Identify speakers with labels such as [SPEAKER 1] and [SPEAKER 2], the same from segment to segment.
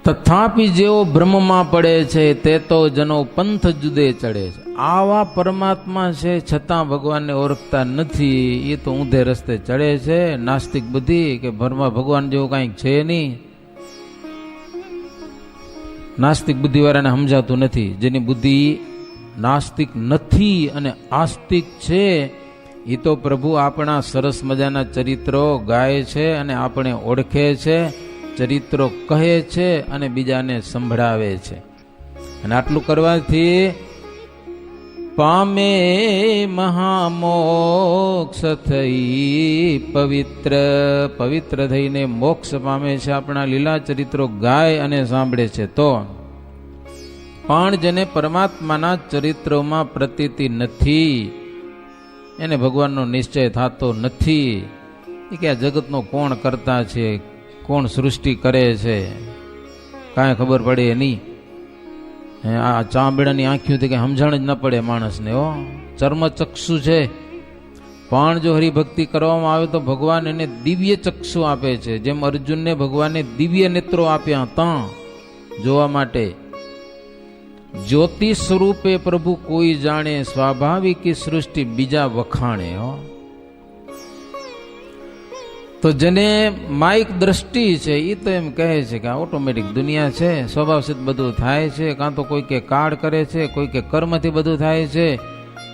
[SPEAKER 1] તથાપિ જેઓ બ્રહ્મમાં પડે છે તે તો જનો પંથ જુદે ચડે છે. આવા પરમાત્મા છે છતાં ભગવાનને ઓળખતા નથી, એ તો ઊંધે રસ્તે ચડે છે. નાસ્તિક બુદ્ધિ કે ભગવાન જેવું કાંઈક છે નહીં. નાસ્તિક બુદ્ધિવાળાને સમજાતું નથી. જેની બુદ્ધિ નાસ્તિક નથી અને આસ્તિક છે, એ તો પ્રભુ આપણા સરસ મજાના ચરિત્રો ગાય છે અને આપણે ઓળખે છે, ચરિત્રો કહે છે અને બીજાને સંભળાવે છે. અને આટલું કરવાથી પામે મહામોક્ષ થઈ પવિત્ર થઈને મોક્ષ પામે છે. આપણા લીલા ચરિત્રો ગાય અને સાંભળે છે. તો પણ જેને પરમાત્માના ચરિત્રોમાં પ્રતીતિ નથી, એને ભગવાનનો નિશ્ચય થતો નથી. એ કે આ જગતનો કોણ કરતા છે, કોણ સૃષ્ટિ કરે છે, કાંઈ ખબર પડે નહીં. આ ચામડાની આંખીઓથી કંઈ સમજણ જ ન પડે માણસને. ચર્મચક્ષુ છે, પણ જો હરિભક્તિ કરવામાં આવે તો ભગવાન એને દિવ્ય ચક્ષુ આપે છે. જેમ અર્જુનને ભગવાને દિવ્ય નેત્રો આપ્યા હતા જોવા માટે. જ્યોતિ સ્વરૂપે પ્રભુ કોઈ જાણે, સ્વાભાવિક સૃષ્ટિ બીજા વખાણે. તો જેને માઇક દ્રષ્ટિ છે એ તો એમ કહે છે કે આ ઓટોમેટિક દુનિયા છે, સ્વભાવસિદ્ધ બધું થાય છે. કાં તો કોઈ કે કાળ કરે છે, કોઈ કે કર્મથી બધું થાય છે.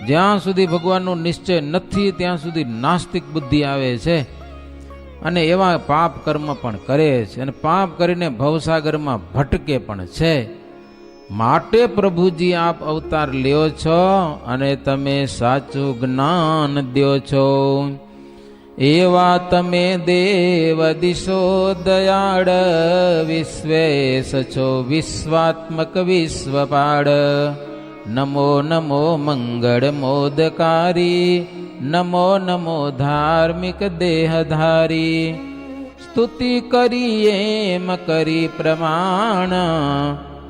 [SPEAKER 1] જ્યાં સુધી ભગવાનનો નિશ્ચય નથી ત્યાં સુધી નાસ્તિક બુદ્ધિ આવે છે અને એવા પાપ કર્મ પણ કરે છે અને પાપ કરીને ભવસાગરમાં ભટકે પણ છે. માટે પ્રભુજી આપ અવતાર લ્યો છો અને તમે સાચું જ્ઞાન દ્યો છો. એવા તમે દેવ દિશો દયાળ, વિશ્વેશ છો વિશ્વાત્મક વિશ્વપાળ. નમો નમો મંગળ મોદકારી, નમો નમો ધાર્મિક દેહધારી. સ્તુતિ કરી એમ કરી પ્રમાણ,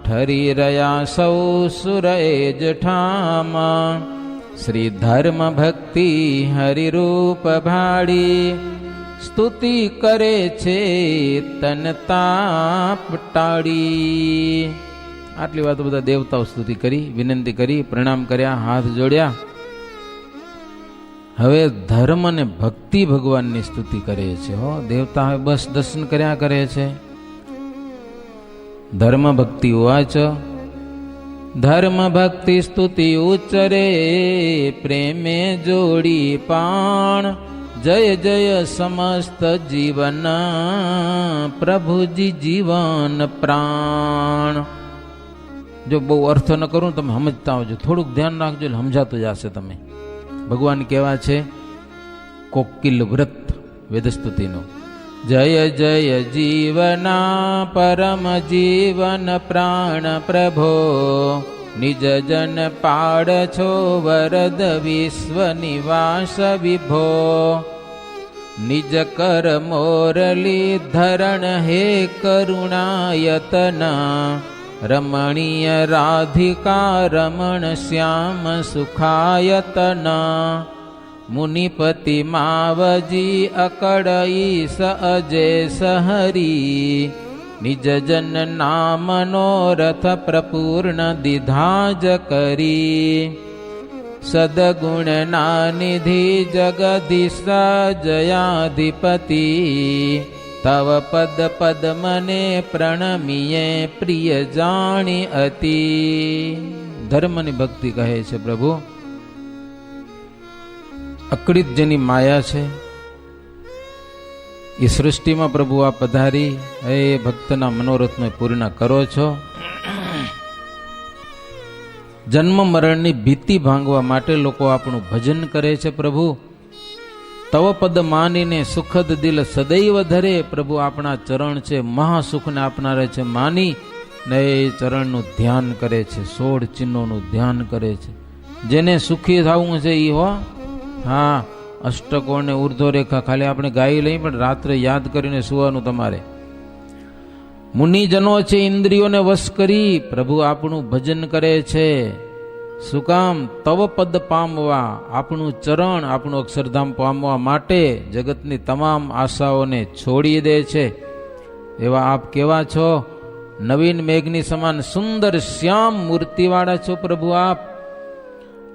[SPEAKER 1] ઠરી રહ્યા સૌ સુર એજ ઠામ. શ્રી ધર્મ ભક્તિ હરિરૂપ ભાડી, સ્તુતિ કરે છે તન તાપ ટાળી. આટલી વાતો બધા દેવતાઓ સ્તુતિ કરી, વિનંતી કરી, પ્રણામ કર્યા, હાથ જોડ્યા. હવે ધર્મ અને ભક્તિ ભગવાનની સ્તુતિ કરે છે. દેવતા હવે બસ દર્શન કર્યા કરે છે. ધર્મ ભક્તિ ઉવાચ, ધર્મ ભક્તિ સ્તુતિ ઉચ્ચરે, પ્રેમે જોડી પાણ. જય જય સમસ્ત જીવન, પ્રભુજી જીવન પ્રાણ. જો બહુ અર્થ ન કરું તમે સમજતા આવજો, થોડુંક ધ્યાન રાખજો એટલે સમજાતું જશે. તમે ભગવાન કેવા છે? કોકિલ વ્રત વેદસ્તુતિનું. જય જય જીવના પરમ જીવન પ્રાણ પ્રભો, નિજ જન પાડ છો વરદ વિશ્વ નિવાસ વિભો. નિજ કર મોરલી ધરણ હે કરુણાયતન, રમણીય રાધિકા રમણ શ્યામ સુખાયતન. મુનિપતિ માવજી અકળ ઈસ અજય સહરી, નિજ જન નામનો રથ પ્રપૂર્ણ દીધા જ કરી. સદગુણ ના નિધિ જગદીશ જયાધિપતિ, તવ પદ પદ્મને પ્રણમીએ પ્રિય જાણી અતિ. ધર્મની ભક્તિ કહે છે પ્રભુ, અકળિત જેની માયા છે એ સૃષ્ટિમાં પ્રભુ આ પધારી એ ભક્તના મનોરથને પૂર્ણ કરો છો. જન્મ મરણની ભીતિ ભાંગવા માટે લોકો આપણું ભજન કરે છે પ્રભુ. તવ પદ માનીને સુખદ દિલ સદૈવ ધરે. પ્રભુ આપણા ચરણ છે, મહાસુખને આપનારે છે. માની ને એ ચરણનું ધ્યાન કરે છે, 16 ચિહ્નોનું ધ્યાન કરે છે. જેને સુખી થવું છે એ હા, અષ્ટકોણ ને ઉર્ધ્વ રેખા ખાલી આપણે ગાઈ લઈ, પણ રાત્રે યાદ કરીને સુવાનું તમારે. મુનિજનો છે ઇન્દ્રિયોને વશ કરી, પ્રભુ આપણું ભજન કરે છે. શું કામ? તવ પદ પામવા, આપણું ચરણ, આપણું અક્ષરધામ પામવા માટે જગતની તમામ આશાઓને છોડી દે છે. એવા આપ કેવા છો? નવીન મેઘની સમાન સુંદર શ્યામ મૂર્તિવાળા છો પ્રભુ આપ.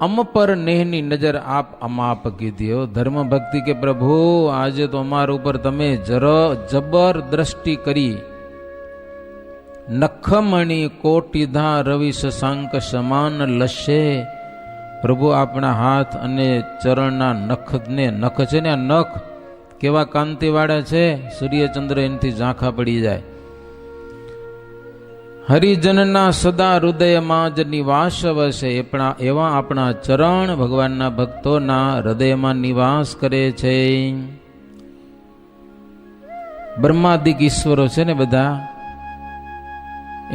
[SPEAKER 1] અમ પર નેહની નજર આપ અમાપ કીધી. હો ધર્મ ભક્તિ કે પ્રભુ આજે તો અમારા ઉપર તમે જબર દ્રષ્ટિ કરી. નખમણી કોટીધા રવિ શશાંક સમાન લશે. પ્રભુ આપણા હાથ અને ચરણના નખ છે ને, આ નખ કેવા કાંતિવાળા છે, સૂર્યચંદ્ર એનાથી ઝાંખા પડી જાય. હરિજનના સદા હૃદયમાં જ નિવાસ વસે. એવા આપણા ચરણ ભગવાનના ભક્તોના હૃદયમાં નિવાસ કરે છે. બ્રહ્માદિક ઈશ્વરો છે ને બધા,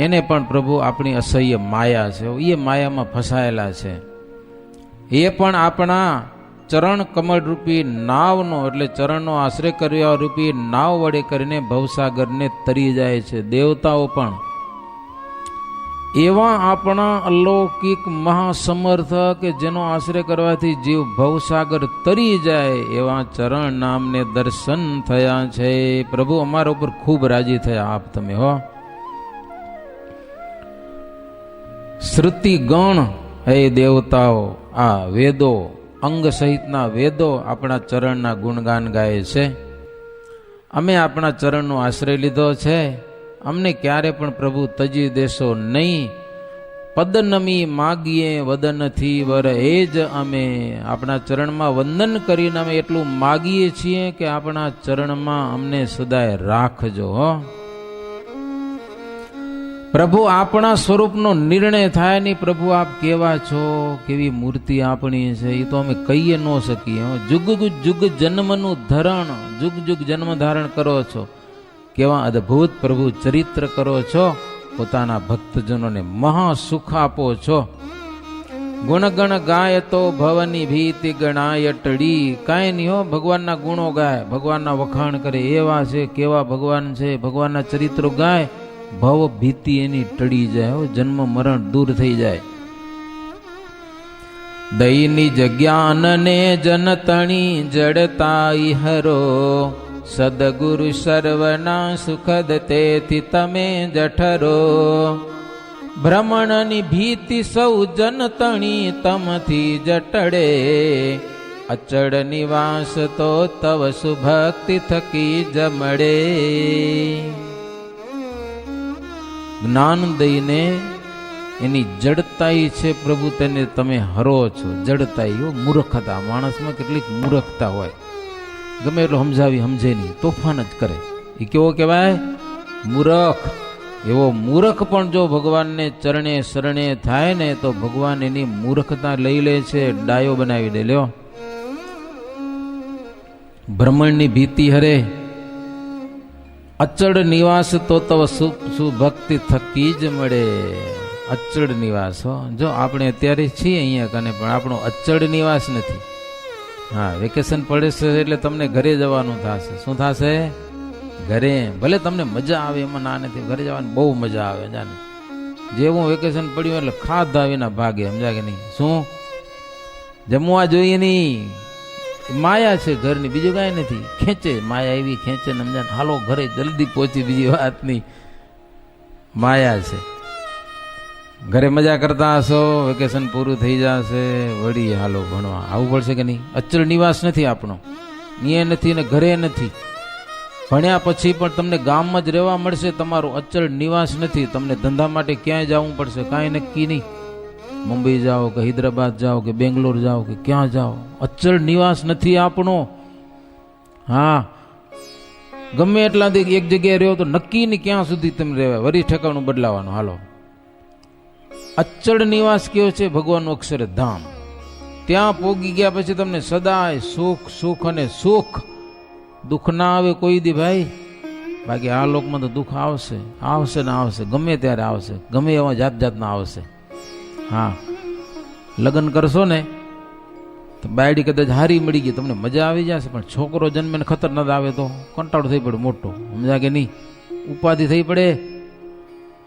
[SPEAKER 1] એને પણ પ્રભુ આપણી અસહ્ય માયા છે, એ માયામાં ફસાયેલા છે. એ પણ આપણા ચરણ કમળ રૂપી નાવનો એટલે ચરણનો આશ્રય કર્યા રૂપી નાવ વડે કરીને ભવસાગરને તરી જાય છે. દેવતાઓ પણ એવા આપણા અલૌકિક મહાસમર્થ કે જેનો આશ્રય કરવાથી જીવ ભવસાગર તરી જાય એવા ચરણ નામને દર્શન થયા છે. પ્રભુ અમારા ઉપર ખૂબ રાજી થયા આપ તમે. હો શ્રુતિ ગણ હે દેવતાઓ, આ વેદો અંગ સહિતના વેદો આપણા ચરણના ગુણગાન ગાય છે. અમે આપણા ચરણનો આશ્રય લીધો છે, અમને ક્યારે પણ પ્રભુ તજી દેશો નહીં. પદનમી માગીએ વદનથી વર એ જ અમે. આપણા ચરણમાં વંદન કરીને અમે એટલું માગીએ છીએ કે આપણા ચરણમાં અમને સદાય રાખજો. હો પ્રભુ આપણા સ્વરૂપનો નિર્ણય થાય નહીં. પ્રભુ આપ કેવા છો, કેવી મૂર્તિ આપણી છે, એ તો અમે કહીએ ન શકીએ. જુગ જુગ જન્મનું ધરણ, જુગ જુગ જન્મ ધારણ કરો છો. કેવા અદ્ભુત પ્રભુ ચરિત્ર કરો છો, પોતાના ભક્તજનોને મહાસુખ આપો છો. ગુણગણ ગાય તો ભવની ભીતિ ગણાય ટળી. કાંઈ નહીં હો, ભગવાનના ગુણો ગાય, ભગવાનના વખાણ કરે. એવા છે, કેવા ભગવાન છે, ભગવાનના ચરિત્રો ગાય, ભવ ભીતિ એની ટળી જાય, જન્મ મરણ દૂર થઈ જાય. દૈની જગ્યાનને જનતણી જડતાઈ હરો. સદગુરુ સર્વના સુખદ તેથી તમે જઠરો. ભ્રમણની ભીતિ સૌ જનતણી તમથી જટડે. અચળ નિવાસ તો તવ સુભક્તિ થકી જમડે. જ્ઞાન દઈને એની જડતાઈ છે પ્રભુ, તેને તમે હરો છો. જડતાઈ મૂર્ખતા, માણસમાં કેટલીક મૂર્ખતા હોય, ગમે એટલું સમજાવી સમજે નહીં, તોફાન જ કરે. એ કેવો કહેવાય? મૂર્ખ. એવો મૂર્ખ પણ જો ભગવાનને ચરણે શરણે થાય ને તો ભગવાન એની મૂર્ખતા લઈ લે છે, ડાયો બનાવી દે. લ્યો, બ્રહ્મણની ભીતિ હરે. અચળ નિવાસ તો તવ સુભક્તિ થકી જ મળે. અચળ નિવાસ. જો આપણે અત્યારે છીએ અહીંયા કને, પણ આપણો અચળ નિવાસ નથી. હા, વેકેશન પડે છે એટલે તમને ઘરે જવાનું થશે. શું થશે? ઘરે. ભલે તમને મજા આવે એમાં ના નથી, ઘરે જવાની બહુ મજા આવે. જાને જેવું વેકેશન પડ્યું એટલે ખાધા વિના ભાગે, સમજા કે નહીં? શું જમવા જોઈએ નહીં, માયા છે ઘરની, બીજું કાંઈ નથી. ખેંચે માયા, એવી ખેંચે ને સમજાને હાલો ઘરે જલ્દી પહોંચી, બીજી વાત નહીં, માયા છે. ઘરે મજા કરતા હશો, વેકેશન પૂરું થઈ જશે, વળી હાલો ભણવા આવવું પડશે કે નહીં? અચળ નિવાસ નથી આપણો, અહીંયા નથી ને ઘરે નથી. ભણ્યા પછી પણ તમને ગામમાં જ રહેવા મળશે, તમારો અચળ નિવાસ નથી. તમને ધંધા માટે ક્યાંય જવું પડશે, કાંઈ નક્કી નહીં. મુંબઈ જાઓ કે હૈદરાબાદ જાઓ કે બેંગ્લોર જાઓ કે ક્યાં જાઓ, અચળ નિવાસ નથી આપણો. હા, ગમે એટલા એક જગ્યાએ રહ્યો તો નક્કી નહીં ક્યાં સુધી તમે રહેવા, વરી ઠેકાણું બદલાવાનું. હાલો, અચળ નિવાસ કયો છે? ભગવાનનું અક્ષરધામ. ત્યાં પોગી ગયા પછી તમને સદાય સુખ, સુખ અને સુખ. દુઃખ ના આવે કોઈ દી ભાઈ, બાકી આ લોકમાં તો દુઃખ આવશે, આવશે ને આવશે, ગમે ત્યારે આવશે, ગમે એવા જાત જાતના આવશે. હા, લગ્ન કરશો ને તો બાયડી કદાચ હારી મળી ગઈ, તમને મજા આવી જશે, પણ છોકરો જન્મે ને ખતરનાક આવે તો કંટાળો થઈ પડે મોટો, સમજા કે નહીં? ઉપાધિ થઈ પડે.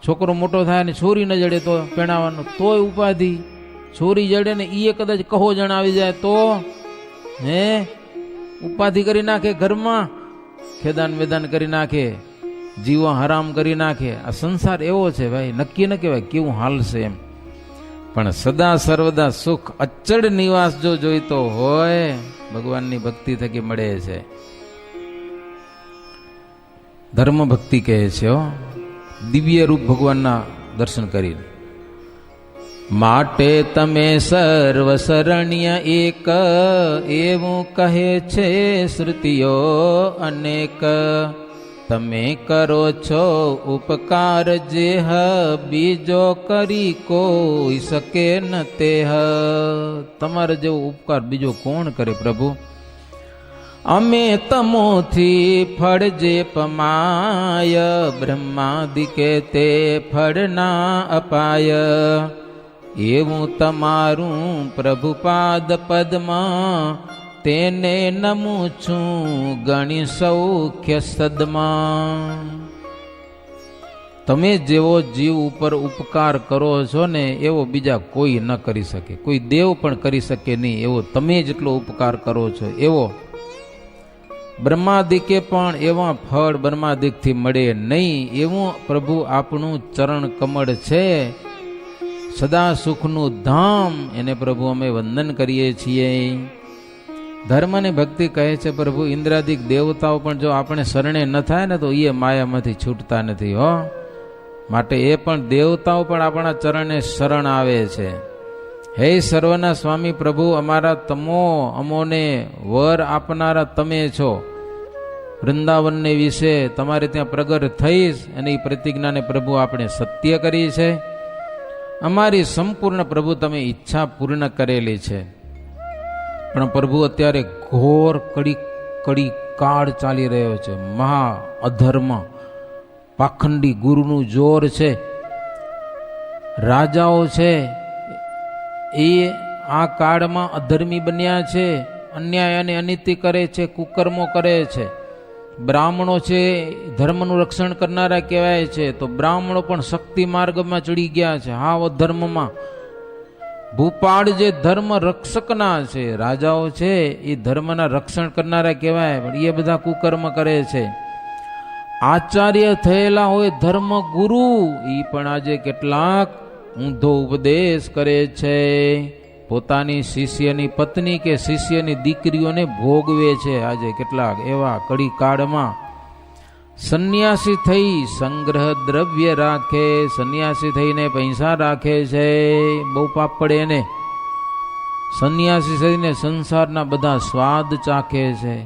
[SPEAKER 1] છોકરો મોટો થાય ને છોરી ન જડે તો પેણાવાનો, તોય ઉપાધિ. છોરી જડે ને એ કદાચ કહો જણ આવી જાય તો હે ઉપાધિ કરી નાખે, ઘરમાં ખેદાન મેદાન કરી નાખે. જીવો હરામ કરી નાખે. આ સંસાર એવો છે ભાઈ, નક્કી ન કહેવાય કેવું હાલશે એમ. પણ સદા સર્વદા સુખ અચળ નિવાસ જો જોઈતો હોય, ભગવાનની ભક્તિ થકી મળે છે. ધર્મ ભક્તિ કહે છે હો, દિવ્ય રૂપ ભગવાનના દર્શન કરીને. માટે તમે સર્વ શરણ્ય એક, એવું કહે છે શ્રુતિઓ અનેક. તમે કરો છો ઉપકાર જેહ, બીજો કરી કોઈ શકે ન તેહ. તમારે જેવો ઉપકાર બીજો કોણ કરે પ્રભુ? અમે તમોથી ફળ જે પમાય, બ્રહ્માદિકે તે ફળ ના અપાય. એવું તમારું પ્રભુપાદ પદમાં, તેને નમું છું ગણી સૌખ્ય સદમાં. તમે જેવો જીવ ઉપર ઉપકાર કરો છો ને, એવો બીજા કોઈ ન કરી શકે, કોઈ દેવ પણ કરી શકે નહીં. એવો તમે જેટલો ઉપકાર કરો છો એવો બ્રહ્માદિકે પણ એવા ફળ બ્રહ્માદિકથી મળે નહીં. એવું પ્રભુ આપણું ચરણ કમળ છે, સદા સુખનું ધામ. એને પ્રભુ અમે વંદન કરીએ છીએ. ધર્મ અને ભક્તિ કહે છે પ્રભુ ઇન્દ્રાદિક દેવતાઓ પણ જો આપણે શરણે ન થાય ને, તો એ માયામાંથી છૂટતા નથી હો. માટે એ પણ દેવતાઓ પણ આપણા ચરણે શરણ આવે છે. હે સર્વના સ્વામી પ્રભુ, અમારા તમો અમોને વર આપનારા તમે છો. વૃંદાવનને વિશે તમારે ત્યાં પ્રગટ થઈશ, અને એ પ્રતિજ્ઞાને પ્રભુ આપણે સત્ય કરી છે. અમારી સંપૂર્ણ પ્રભુ તમે ઈચ્છા પૂર્ણ કરેલી છે. પણ પ્રભુ અત્યારે ઘોર કડી કાળ ચાલી રહ્યો છે. મહા અધર્મ, પાખંડી ગુરુનું જોર છે. રાજાઓ છે એ આ કાળમાં અધર્મી બન્યા છે, અન્યાય અને અનીતિ કરે છે, કુકર્મો કરે છે. બ્રાહ્મણો છે ધર્મનું રક્ષણ કરનારા કહેવાય છે, તો બ્રાહ્મણો પણ શક્તિ માર્ગમાં ચડી ગયા છે, હાવ ધર્મમાં. ભૂપાળ જે ધર્મ રક્ષકના છે, રાજાઓ છે એ ધર્મના રક્ષણ કરનારા કહેવાય, પણ એ બધા કુકર્મ કરે છે. આચાર્ય થયેલા હોય ધર્મ ગુરુ, એ પણ આજે કેટલાક ઊંધો ઉપદેશ કરે છે. પોતાની શિષ્યની પત્ની કે શિષ્યની દીકરીઓને ભોગવે છે. આજે કેટલાક એવા કડી કાળમાં સંન્યાસી થઈ સંગ્રહ દ્રવ્ય રાખે, સંન્યાસી થઈને પૈસા રાખે છે, બહુ પાપ પડે એને. સંન્યાસી થઈને સંસારના બધા સ્વાદ ચાખે છે.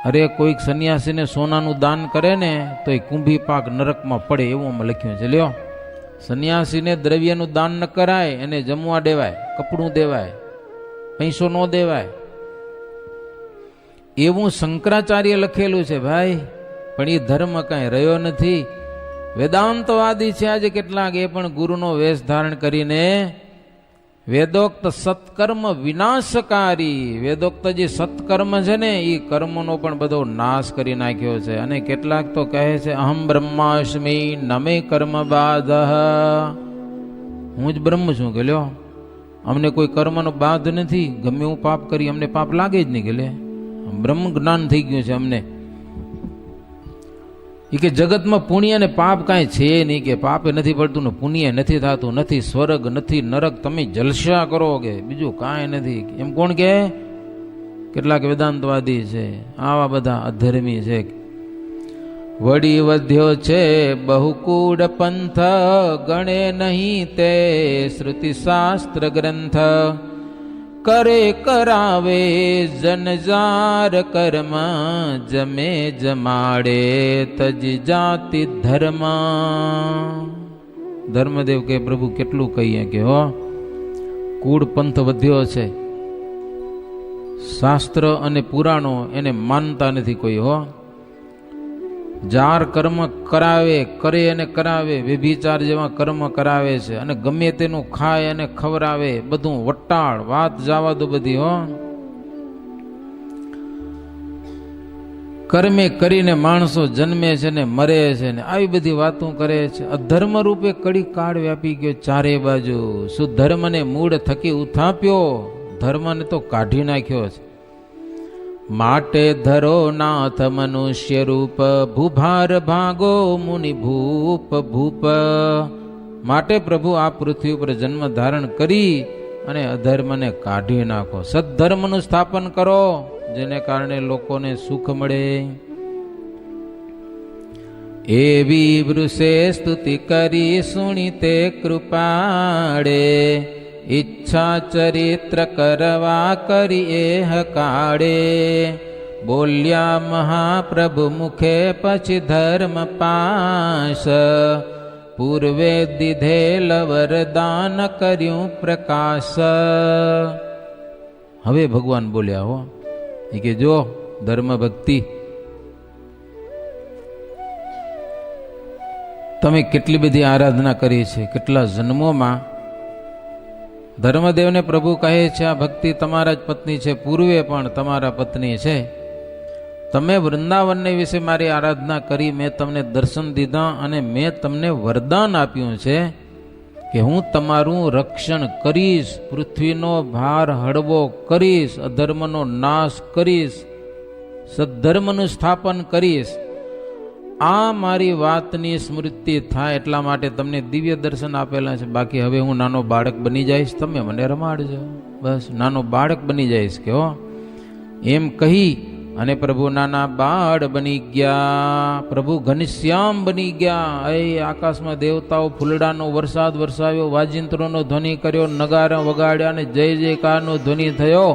[SPEAKER 1] અરે કોઈક સંન્યાસીને સોનાનું દાન કરે ને, તો એ કુંભી પાક નરકમાં પડે, એવું અમે લખ્યું છે. લ્યો, સંન્યાસીને દ્રવ્યનું દાન ન કરાય, એને જમવા દેવાય, કપડું દેવાય, પૈસો ન દેવાય, એવું શંકરાચાર્ય લખેલું છે ભાઈ. પણ એ ધર્મ કાંઈ રહ્યો નથી. વેદાંતવાદી છે આજે કેટલાક, એ પણ ગુરુનો વેશ ધારણ કરીને વેદોક્ત સત્કર્મ વિનાશકારી, વેદોક્ત જે સત્કર્મ છે ને એ કર્મનો પણ બધો નાશ કરી નાખ્યો છે. અને કેટલાક તો કહે છે અહમ બ્રહ્માસ્મિ નમે કર્મ બાધ, હું જ બ્રહ્મ છું. કે લ્યો, અમને કોઈ કર્મનો બાધ નથી, ગમે હું પાપ કરી અમને પાપ લાગે જ નહીં. કે લે, બ્રહ્મ જ્ઞાન થઈ ગયું છે અમને. એ કે જગતમાં પુણ્ય અને પાપ કાંઈ છે નહીં, કે પાપ નથી પડતું ને પુણ્ય નથી થતું, નથી સ્વર્ગ નથી નરક, તમે જલસા કરો, કે બીજું કાંઈ નથી. એમ કોણ કે? કેટલાક વેદાંતવાદી છે, આવા બધા અધર્મી છે. વડી વધ્યો છે બહુકૂડ પંથ, ગણે નહીં તે શ્રુતિ શાસ્ત્ર ગ્રંથ. કરે કરાવે જનજાર કર્મ, જમે જમાડે તજ જાતિ ધર્મ. ધર્મદેવ કે પ્રભુ કેટલું કહીએ કે હો, કૂડ પંથ વધ્યો છે. શાસ્ત્ર અને પુરાણો એને માનતા નથી કોઈ હો. જાર કર્મ કરાવે, કરે અને કરાવે, વ્યભિચાર જેવા કર્મ કરાવે છે, અને ગમે તેનું ખાય અને ખવરાવે, બધું વટાળ વાત જવા દો બધી હો. કર્મે કરીને માણસો જન્મે છે ને મરે છે ને આવી બધી વાતો કરે છે. અધર્મ રૂપે કડી કાળ વ્યાપી ગયો ચારે બાજુ. શું ધર્મને મૂળ થકી ઉથાપ્યો, ધર્મને તો કાઢી નાખ્યો છે. માટે ધરો નાથ મનુષ્ય રૂપ, ભૂભાર ભાગો મુનિ ભૂપ ભૂપ. માટે પ્રભુ આ પૃથ્વી ઉપર જન્મ ધારણ કરી અને અધર્મને કાઢી નાખો, સદ્ધર્મનું સ્થાપન કરો, જેને કારણે લોકોને સુખ મળે. એવી વૃષે સ્તુતિ કરી સુણી તે કૃપાળે, ઈચ્છા ચરિત્ર કરવા કરી એ હકાળે. બોલ્યા મહાપ્રભુ મુખે પછી ધર્મ પાસ, પૂર્વે દીધેલ વરદાન કર્યું પ્રકાશ. હવે ભગવાન બોલ્યા હો, એ કે જો ધર્મ ભક્તિ તમે કેટલી બધી આરાધના કરી છે, કેટલા જન્મોમાં. ધર્મદેવને પ્રભુ કહે છે આ ભક્તિ તમારા જ પત્ની છે, પૂર્વે પણ તમારા પત્ની છે. તમે વૃંદાવનને વિશે મારી આરાધના કરી, મેં તમને દર્શન દીધા અને મેં તમને વરદાન આપ્યું છે કે હું તમારું રક્ષણ કરીશ, પૃથ્વીનો ભાર હળવો કરીશ, અધર્મનો નાશ કરીશ, સદ્ધર્મનું સ્થાપન કરીશ. આ મારી વાતની સ્મૃતિ થાય એટલા માટે તમને દિવ્ય દર્શન આપેલા છે. બાકી હવે હું નાનો બાળક બની જઈશ, તમે મને રમાડજો, બસ નાનો બાળક બની જઈશ કે હો. એમ કહી અને પ્રભુ નાના બાળ બની ગયા, પ્રભુ ઘનશ્યામ બની ગયા. એ આકાશમાં દેવતાઓ ફૂલડાનો વરસાદ વરસાવ્યો, વાજિંત્રોનો ધ્વનિ કર્યો, નગારા વગાડ્યા અને જય જયકારનો ધ્વનિ થયો.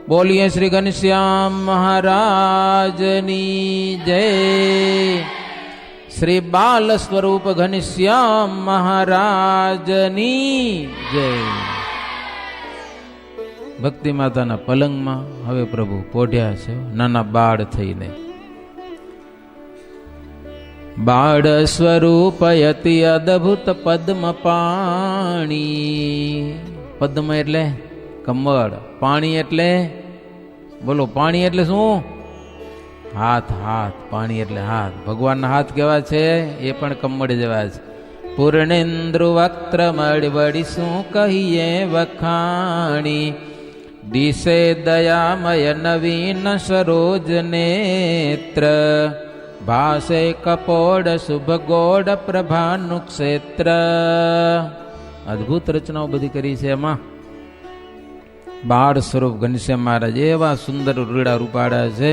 [SPEAKER 1] બોલીએ શ્રી ઘનશ્યામ મહારાજની જય, શ્રી બાલ સ્વરૂપ ઘનશ્યામ મહારાજની જય. ભક્તિ માતાના પલંગમાં હવે પ્રભુ પોઢ્યા છે નાના બાળ થઈને. બાળ સ્વરૂપ યતિ અદભુત પદ્મ પાણી. પદ્મ એટલે કમળ, પાણી એટલે બોલો, પાણી એટલે શું? હાથ. હાથ, પાણી એટલે હાથ. ભગવાનના હાથ કેવા છે? એ પણ કમળ જેવા છે. પૂર્ણેન્દ્રુ વક્ત્ર મળવડી શું કહીએ વખાણી, દિશે દયામય નવીન સરોજ નેત્ર, ભાસે કપોડ શુભ ગોડ પ્રભાનું ક્ષેત્ર. અદભુત રચનાઓ બધી કરી છે એમાં. બાળ સ્વરૂપ ઘનશ્યામ મહારાજ એવા સુંદર રૂડા રૂપાડા છે.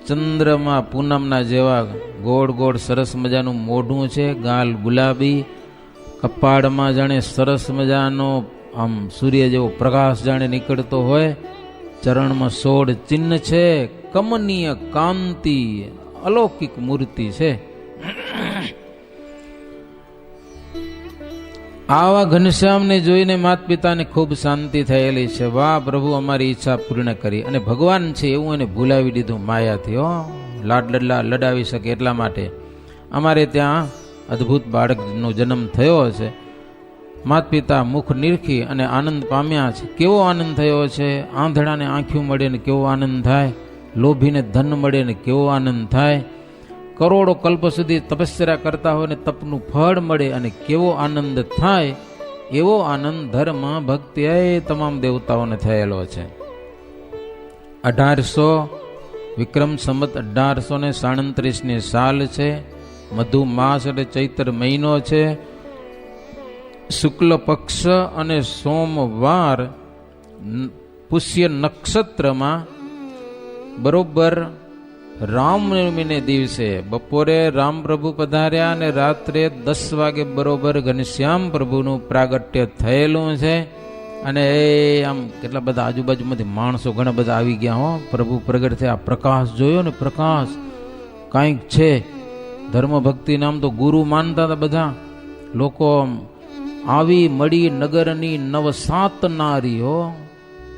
[SPEAKER 1] ચંદ્રમાં પૂનમના જેવા ગોળ ગોળ સરસ મજાનું મોઢું છે, ગાલ ગુલાબી, કપાળમાં જાણે સરસ મજાનો આમ સૂર્ય જેવો પ્રકાશ જાણે નીકળતો હોય, ચરણમાં 16 ચિહ્ન છે, કમનીય કાંતિ, અલૌકિક મૂર્તિ છે. આવા ઘનશ્યામને જોઈને માત પિતાને ખૂબ શાંતિ થયેલી છે. વાહ પ્રભુ, અમારી ઈચ્છા પૂર્ણ કરી. અને ભગવાન છે એવું એને ભૂલાવી દીધું માયાથી. હો, લાડ લડાવી શકે એટલા માટે અમારે ત્યાં અદ્ભુત બાળકનો જન્મ થયો છે. માત પિતા મુખ નિરખી અને આનંદ પામ્યા છે. કેવો આનંદ થયો છે! આંધળાને આંખ્યું મળે ને કેવો આનંદ થાય, લોભીને ધન મળે ને કેવો આનંદ થાય, કરોડો કલ્પ સુધી તપસ્યા કરતા હોય ને તપનું ફળ મળે અને કેવો આનંદ થાય, એવો આનંદ ધર્મ ભક્તિ એ તમામ દેવતાઓને થયેલો છે. 1800 વિક્રમ સંવત 1837ની સાલ છે. મધુ માસ એટલે ચૈત્ર મહિનો છે. શુક્લ પક્ષ અને સોમવાર પુષ્ય નક્ષત્રમાં બરોબર રામનવમીને દિવસે બપોરે રામ પ્રભુ પધાર્યા અને રાત્રે 10 વાગે બરોબર ઘનશ્યામ પ્રભુનું પ્રાગટ્ય થયેલું છે. અને એ આમ કેટલા બધા આજુબાજુમાંથી માણસો ઘણા બધા આવી ગયા. હો, પ્રભુ પ્રગટ થયા. પ્રકાશ જોયો ને, પ્રકાશ કાંઈક છે. ધર્મ ભક્તિ નામ તો ગુરુ માનતા હતા બધા લોકો. આવી મળી નગરની 9 નારીઓ.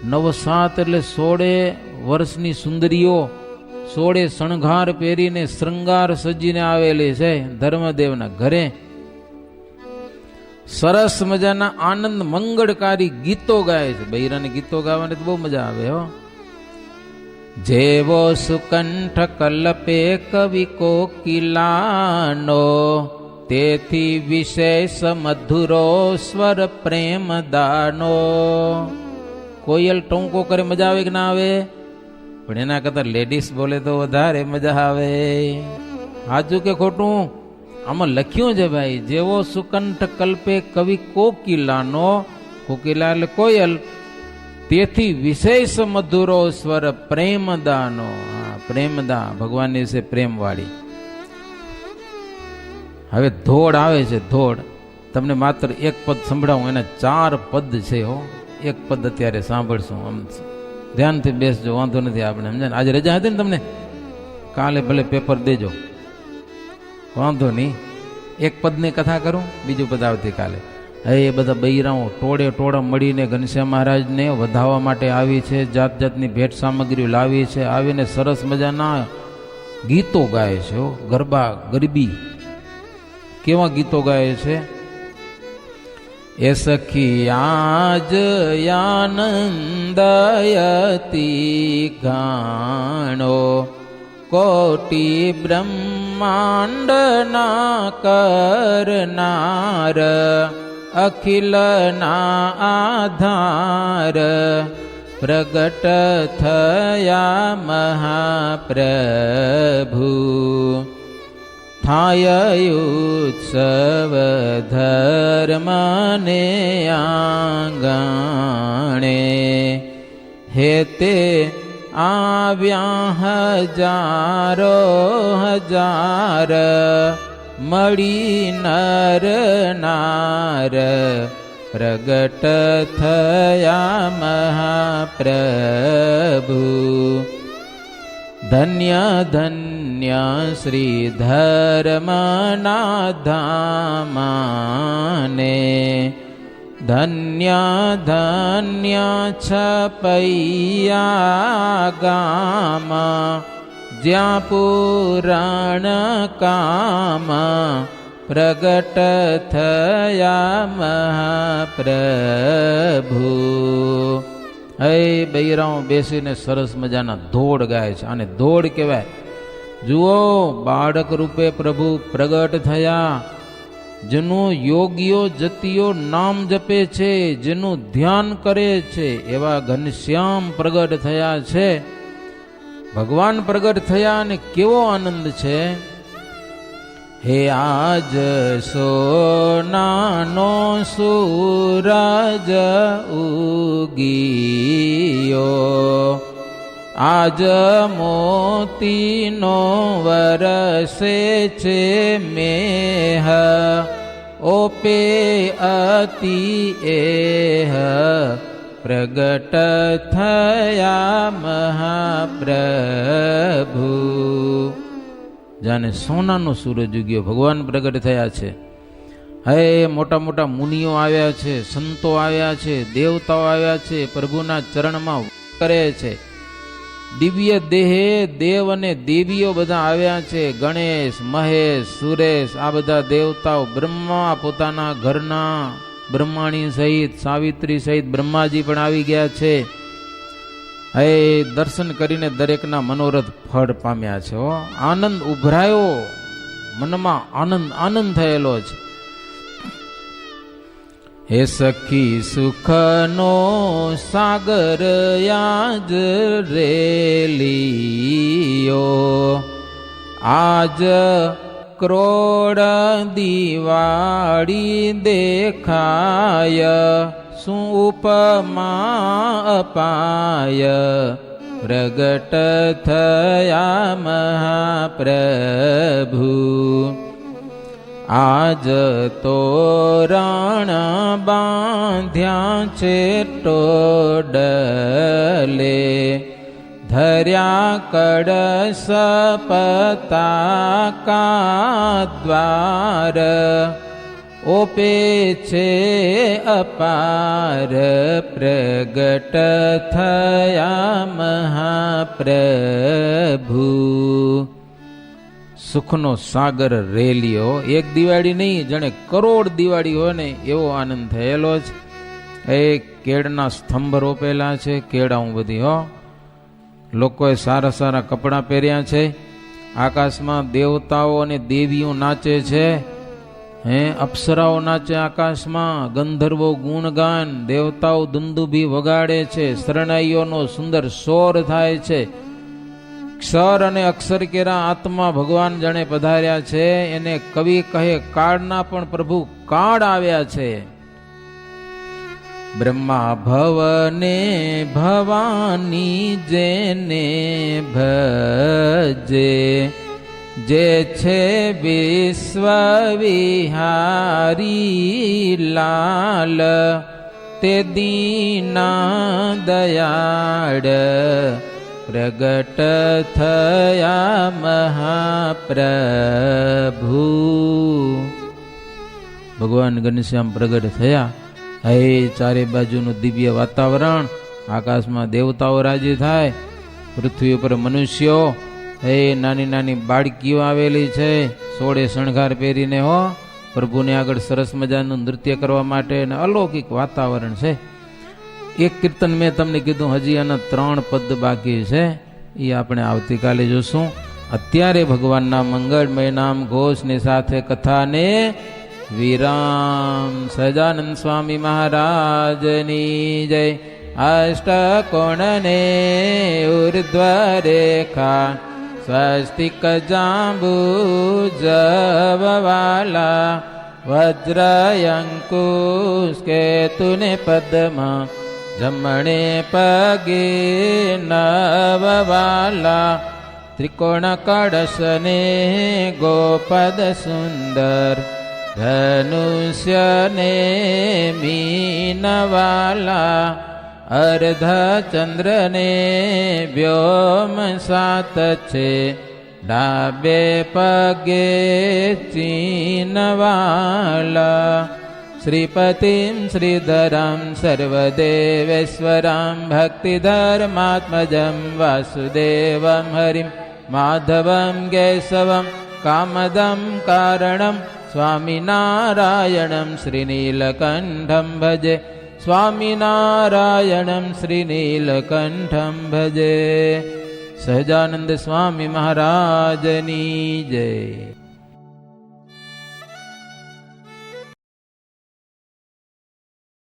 [SPEAKER 1] 9 એટલે 16 વર્ષની સુંદરીઓ, 16 શણગાર પહેરીને શ્રૃંગાર સજીને આવેલી છે ધર્મદેવના ઘરે. સરસ મજાના આનંદ મંગળકારી ગીતો ગાય છે. બૈરાને ગીતો ગાવાની તો બહુ મજા આવે. હો, જેવો સુકંઠ કલ્પે કવિ કોકિલાનો, તેથી વિશેષ મધુરો સ્વર પ્રેમ દાનો. કોયલ ટોંકો કરે, મજા આવે કે ના આવે? પણ એના કરતાં લેડીઝ બોલે તો વધારે મજા આવે. સાચું કે ખોટું? આમાં લખ્યું છે ભાઈ, જેવો સુકંઠ કલ્પે કવિ કોકિલાનો, કોકિલા એટલે કોયલ, તેથી વિશેષ મધુરો સ્વર પ્રેમદાનો. પ્રેમદા ભગવાનની છે પ્રેમવાળી. હવે ધોળ આવે છે, ધોળ. તમને માત્ર એક પદ સંભળાવું, એના 4 પદ છે હો. એક પદ અત્યારે સાંભળશું. આમ ધ્યાનથી બેસજો, વાંધો નથી આપણે, સમજાય ને? આજે રજા હતી ને તમને, કાલે ભલે પેપર દેજો, વાંધો નહીં. એક પદની કથા કરું, બીજું પદ આવતીકાલે. હવે એ બધા બૈરાઓ ટોળે ટોળા મળીને ઘનશ્યામ મહારાજને વધાવવા માટે આવી છે, જાત જાતની ભેટ સામગ્રી લાવી છે. આવીને સરસ મજાના ગીતો ગાય છે, ગરબા ગરબી. કેવા ગીતો ગાય છે? એ સખી આજ આનંદયતી ગાણો, કોટી બ્રહ્માંડ ના કરનાર, અખિલ ના આધાર, પ્રગટ થયા મહાપ્રભુ. થાય ઉત્સવ ધર્મને આંગણે, હેતે આવ્યા હજારો હજાર, મળી નર નાર, પ્રગટ થયા મહાપ્રભુ. ધન્ય ધન્ય શ્રી ધર્મના ધામાને, ધન્ય ધન્ય છપૈયા ગામ, જ્યાં પુરાણ કામ, પ્રગટ થયા મહાપ્રભુ. હે બૈરાઓ બેસીને સરસ મજાના ધોળ ગાય છે. આને ધોળ કહેવાય. જુઓ, બાળક રૂપે પ્રભુ પ્રગટ થયા. જેનું યોગીઓ જતીઓ નામ જપે છે, જેનું ધ્યાન કરે છે, એવા ઘનશ્યામ પ્રગટ થયા છે. ભગવાન પ્રગટ થયા અને કેવો આનંદ છે. હે આજ સોનાનો સૂરજ ઉગીયો, આજ મોતીનો વરસે છે મેહ, ઓપે અતિ એહ, પ્રગટ થયા મહાપ્રભુ. જાણે સોનાનો સૂરજ ઉગ્યો, ભગવાન પ્રગટ થયા છે. હે મોટા મોટા મુનિઓ આવ્યા છે, સંતો આવ્યા છે, દેવતાઓ આવ્યા છે, પ્રભુના ચરણમાં કરે છે. દિવ્ય દેહે દેવ અને દેવીઓ બધા આવ્યા છે. ગણેશ, મહેશ, સુરેશ, આ બધા દેવતાઓ. બ્રહ્મા પોતાના ઘરના બ્રહ્માણી સહિત, સાવિત્રી સહિત બ્રહ્માજી પણ આવી ગયા છે. હે દર્શન કરીને દરેકના મનોરથ ફળ પામ્યા છે. આનંદ ઉભરાયો, મનમાં આનંદ આનંદ થયેલો છે. હે સખી સુખનો સાગર યાજ રેલિયો, આજ ક્રોડ દિવાળી દેખાય, શું ઉપમા અપાય, પ્રગટ થયા મહાપ્રભુ. આજ તોરણ બાંધ્યા છે ટોડલે, ધર્યા કળશ પતાકા દ્વાર, ઓપે છે અપાર, પ્રગટ થયા મહાપ્રભુ. સુખનો સાગર રેલિયો, એક દિવાળી નહીં, જાણે કરોડ દિવાળી હોય ને એવો આનંદ થયેલો છે. એ કેળના સ્તંભ રોપેલા છે, કેળાઓ બધી હો. લોકોએ સારા સારા કપડાં પહેર્યા છે. આકાશમાં દેવતાઓ અને દેવીઓ નાચે છે. અપ્સરાઓ નાચે આકાશમાં, ગંધર્વો ગુણગાન, દેવતાઓ દુંદુભી વગાડે છે, શરણાઈઓનો સુંદર શોર થાય છે. ક્ષર અને અક્ષર કેરા આત્મા ભગવાન જાણે પધાર્યા છે. એને કવિ કહે કાળના પણ પ્રભુ કાળ આવ્યા છે. બ્રહ્મા ભવને ભવાની જેને ભજે, જે છે વિશ્વ વિહારી લાલ, તે દીના દયાળ પ્રગટ થયા મહાપ્રભુ. ભગવાન ઘનશ્યામ પ્રગટ થયા. હે ચારે બાજુનું દિવ્ય વાતાવરણ, આકાશમાં દેવતાઓ રાજી થાય, પૃથ્વી ઉપર મનુષ્યો, હે નાની નાની બાળકીઓ આવેલી છે 16 શણગાર પહેરીને હો પ્રભુને આગળ સરસ મજાનું નૃત્ય કરવા માટે, અને અલૌકિક વાતાવરણ છે. એક કીર્તન મેં તમને કીધું, હજી આના 3 પદ બાકી છે, એ આપણે આવતીકાલે જોશું. અત્યારે ભગવાનના મંગળમય નામ ઘોષની સાથે કથાને વિરામ. સહજાનંદ સ્વામી મહારાજની જય. અષ્ટકોણને ઉર્ધ્વ રેખા, સ્વસ્તિક જાંબુ જવવાલા, વજ્રયંકુશ કેતુને પદ્મા, જમણે પગે નવવાલા, ત્રિકોણ કળશને ગોપદ સુંદર, ધનુષ્યને મીનવાલા, અર્ધ ચંદ્રને વ્યોમ 7 છે, ડાબે પગે ચીનવાલા, શ્રીપતિમ શ્રીધરમ સર્વદેવેશ્વરમ, ભક્તિધર્માત્મજમ વાસુદેવમ હરિમ, માધવમ કેશવમ કામદમ કારણમ, સ્વામિનારાયણમ શ્રીનીલકંઠમ ભજે, સ્વામિનારાયણમ શ્રીનીલકંઠમ ભજે. સહજાનંદ સ્વામી મહારાજની જય.